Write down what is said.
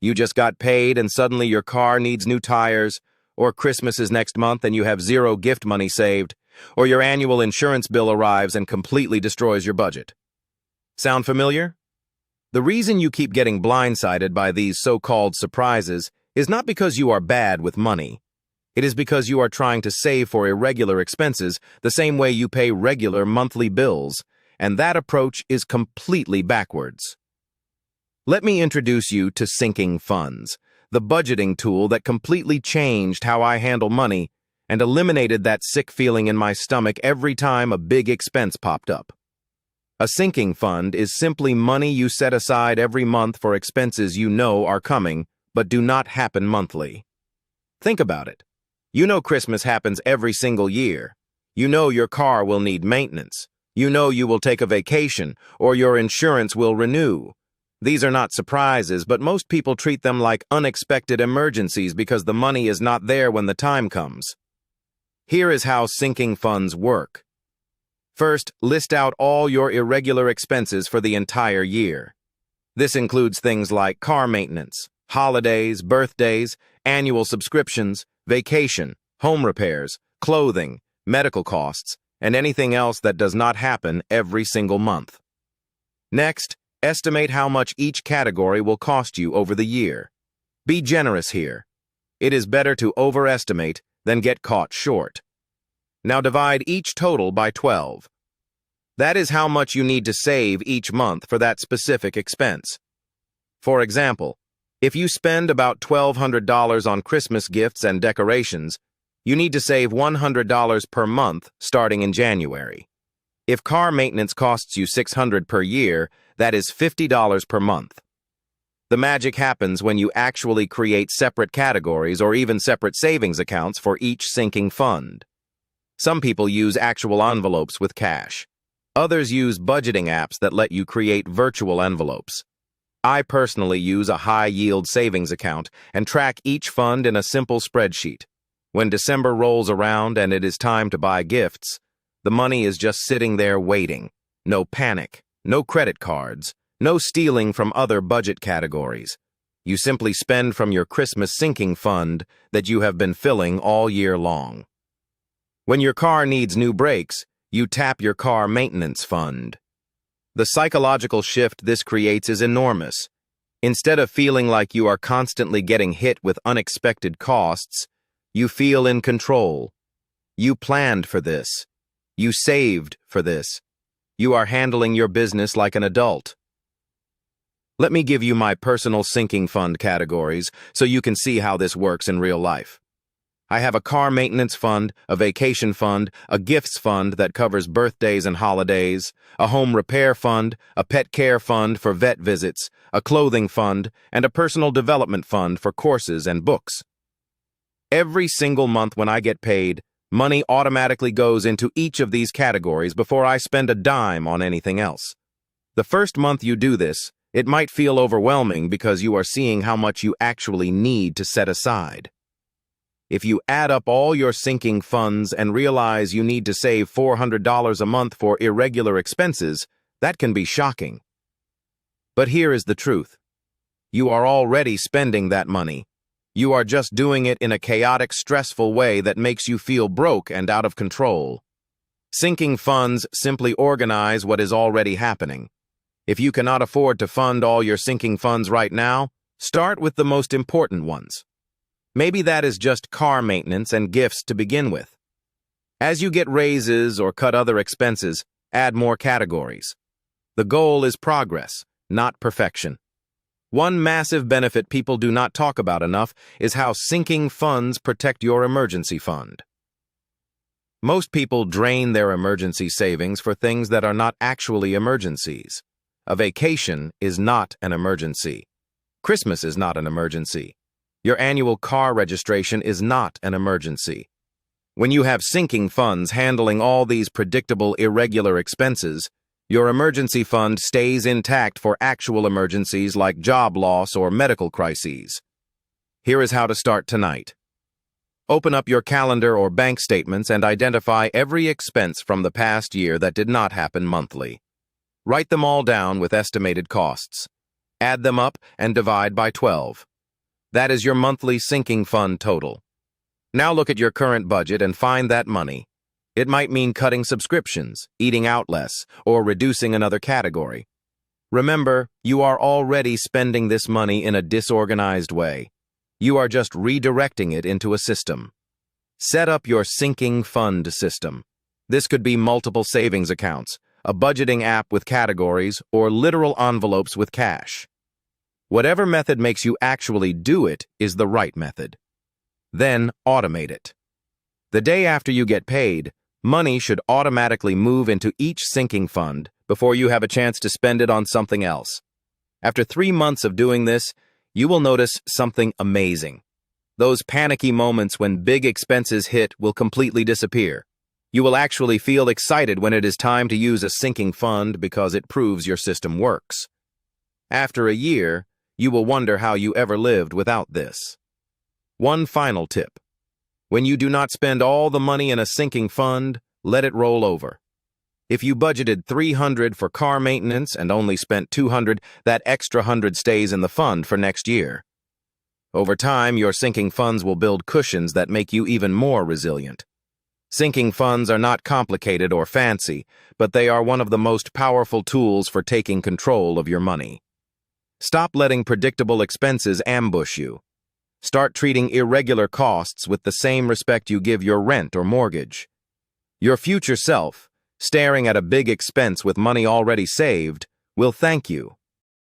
You just got paid and suddenly your car needs new tires, or Christmas is next month and you have zero gift money saved, or your annual insurance bill arrives and completely destroys your budget. Sound familiar? The reason you keep getting blindsided by these so-called surprises is not because you are bad with money. It is because you are trying to save for irregular expenses the same way you pay regular monthly bills, and that approach is completely backwards. Let me introduce you to sinking funds, the budgeting tool that completely changed how I handle money and eliminated that sick feeling in my stomach every time a big expense popped up. A sinking fund is simply money you set aside every month for expenses you know are coming but do not happen monthly. Think about it. You know Christmas happens every single year. You know your car will need maintenance. You know you will take a vacation or your insurance will renew. These are not surprises, but most people treat them like unexpected emergencies because the money is not there when the time comes. Here is how sinking funds work. First, list out all your irregular expenses for the entire year. This includes things like car maintenance, holidays, birthdays, annual subscriptions, vacation, home repairs, clothing, medical costs, and anything else that does not happen every single month. Next, estimate how much each category will cost you over the year. Be generous here. It is better to overestimate than get caught short. Now divide each total by 12. That is how much you need to save each month for that specific expense. For example, if you spend about $1,200 on Christmas gifts and decorations, you need to save $100 per month starting in January. If car maintenance costs you $600 per year, that is $50 per month. The magic happens when you actually create separate categories or even separate savings accounts for each sinking fund. Some people use actual envelopes with cash. Others use budgeting apps that let you create virtual envelopes. I personally use a high-yield savings account and track each fund in a simple spreadsheet. When December rolls around and it is time to buy gifts, the money is just sitting there waiting. No panic, no credit cards, no stealing from other budget categories. You simply spend from your Christmas sinking fund that you have been filling all year long. When your car needs new brakes, you tap your car maintenance fund. The psychological shift this creates is enormous. Instead of feeling like you are constantly getting hit with unexpected costs, you feel in control. You planned for this. You saved for this. You are handling your business like an adult. Let me give you my personal sinking fund categories so you can see how this works in real life. I have a car maintenance fund, a vacation fund, a gifts fund that covers birthdays and holidays, a home repair fund, a pet care fund for vet visits, a clothing fund, and a personal development fund for courses and books. Every single month when I get paid, money automatically goes into each of these categories before I spend a dime on anything else. The first month you do this, it might feel overwhelming because you are seeing how much you actually need to set aside. If you add up all your sinking funds and realize you need to save $400 a month for irregular expenses, that can be shocking. But here is the truth. You are already spending that money. You are just doing it in a chaotic, stressful way that makes you feel broke and out of control. Sinking funds simply organize what is already happening. If you cannot afford to fund all your sinking funds right now, start with the most important ones. Maybe that is just car maintenance and gifts to begin with. As you get raises or cut other expenses, add more categories. The goal is progress, not perfection. One massive benefit people do not talk about enough is how sinking funds protect your emergency fund. Most people drain their emergency savings for things that are not actually emergencies. A vacation is not an emergency. Christmas is not an emergency. Your annual car registration is not an emergency. When you have sinking funds handling all these predictable irregular expenses, your emergency fund stays intact for actual emergencies like job loss or medical crises. Here is how to start tonight. Open up your calendar or bank statements and identify every expense from the past year that did not happen monthly. Write them all down with estimated costs. Add them up and divide by 12. That is your monthly sinking fund total. Now look at your current budget and find that money. It might mean cutting subscriptions, eating out less, or reducing another category. Remember, you are already spending this money in a disorganized way. You are just redirecting it into a system. Set up your sinking fund system. This could be multiple savings accounts, a budgeting app with categories, or literal envelopes with cash. Whatever method makes you actually do it is the right method. Then automate it. The day after you get paid, money should automatically move into each sinking fund before you have a chance to spend it on something else. After 3 months of doing this, you will notice something amazing. Those panicky moments when big expenses hit will completely disappear. You will actually feel excited when it is time to use a sinking fund because it proves your system works. After a year, you will wonder how you ever lived without this. One final tip. When you do not spend all the money in a sinking fund, let it roll over. If you budgeted $300 for car maintenance and only spent $200, that extra $100 stays in the fund for next year. Over time, your sinking funds will build cushions that make you even more resilient. Sinking funds are not complicated or fancy, but they are one of the most powerful tools for taking control of your money. Stop letting predictable expenses ambush you. Start treating irregular costs with the same respect you give your rent or mortgage. Your future self, staring at a big expense with money already saved, will thank you.